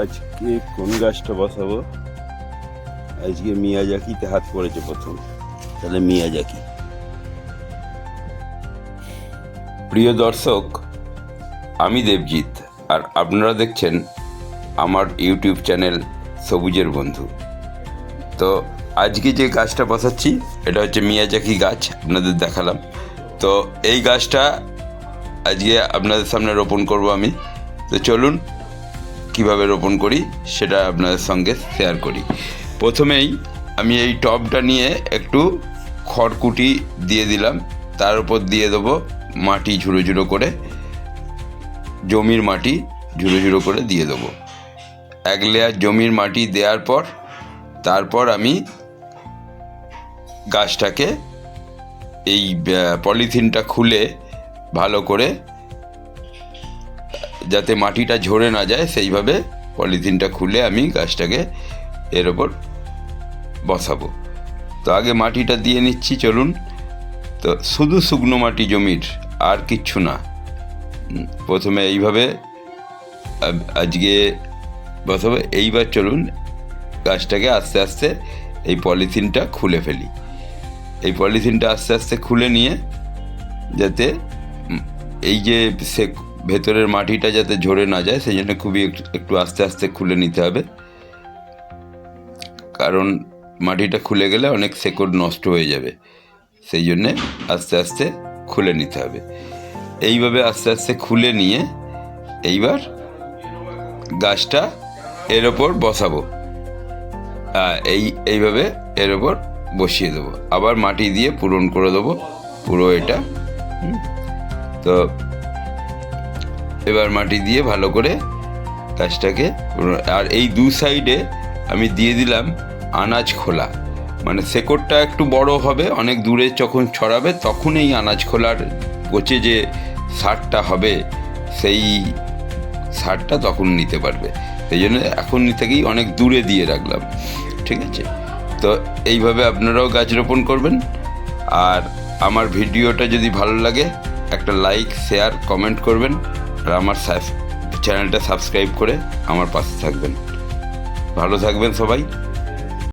আজকে কোন গাছটা বসাবো? আজকে মিয়াজাকিতে হাত পড়েছে প্রথম, তাহলে মিয়াজাকি। প্রিয় দর্শক, আমি দেবজিৎ, আর আপনারা দেখছেন আমার ইউটিউব চ্যানেল সবুজের বন্ধু। তো আজকে যে গাছটা বসাচ্ছি এটা হচ্ছে মিয়াজাকি গাছ, আপনাদের দেখালাম। তো এই গাছটা আজকে আপনাদের সামনে রোপণ করব আমি। তো চলুন কিভাবে রোপণ করি সেটা আপনাদের সঙ্গে শেয়ার করি। প্রথমেই আমি এই টবটা নিয়ে একটু খড়কুটি দিয়ে দিলাম, তার উপর দিয়ে দেবো মাটি ঝুড়ো ঝুড়ো করে, জমির মাটি ঝুড়ো ঝুড়ো করে দিয়ে দেবো। এক লেয়ার জমির মাটি দেওয়ার পর তারপর আমি গাছটাকে এই পলিথিনটা খুলে ভালো করে, যাতে মাটিটা ঝরে না যায় সেইভাবে পলিথিনটা খুলে আমি গাছটাকে এর ওপর বসাবো। তো আগে মাটিটা দিয়ে নিচ্ছি, চলুন। তো শুধু শুকনো মাটি জমির, আর কিচ্ছু না। প্রথমে এইভাবে আজকে বসাবো। এইবার চলুন গাছটাকে আস্তে আস্তে এই পলিথিনটা খুলে ফেলি। এই পলিথিনটা আস্তে আস্তে খুলে নিয়ে, যাতে এই যে ভেতরের মাটিটা যাতে ঝরে না যায় সেই জন্য খুবই একটু আস্তে আস্তে খুলে নিতে হবে, কারণ মাটিটা খুলে গেলে অনেক শেকড় নষ্ট হয়ে যাবে। সেই জন্যে আস্তে আস্তে খুলে নিতে হবে। এইভাবে আস্তে আস্তে খুলে নিয়ে এইবার গাছটা এর ওপর বসাবো। এইভাবে এর ওপর বসিয়ে দেবো, আবার মাটি দিয়ে পূরণ করে দেবো পুরো এটা। তো এবার মাটি দিয়ে ভালো করে গাছটাকে, আর এই দু সাইডে আমি দিয়ে দিলাম আনাজ খোলা, মানে শেকড়টা একটু বড় হবে, অনেক দূরে যখন ছড়াবে তখন এই আনাজ খোলার পচে যে সারটা হবে সেই সারটা তখন নিতে পারবে। সেই জন্য এখন থেকেই অনেক দূরে দিয়ে রাখলাম, ঠিক আছে? তো এইভাবে আপনারাও গাছ রোপণ করবেন। আর আমার ভিডিওটা যদি ভালো লাগে একটা লাইক, শেয়ার, কমেন্ট করবেন, আর আমার চ্যানেলটা সাবস্ক্রাইব করে আমার পাশে থাকবেন। ভালো থাকবেন সবাই।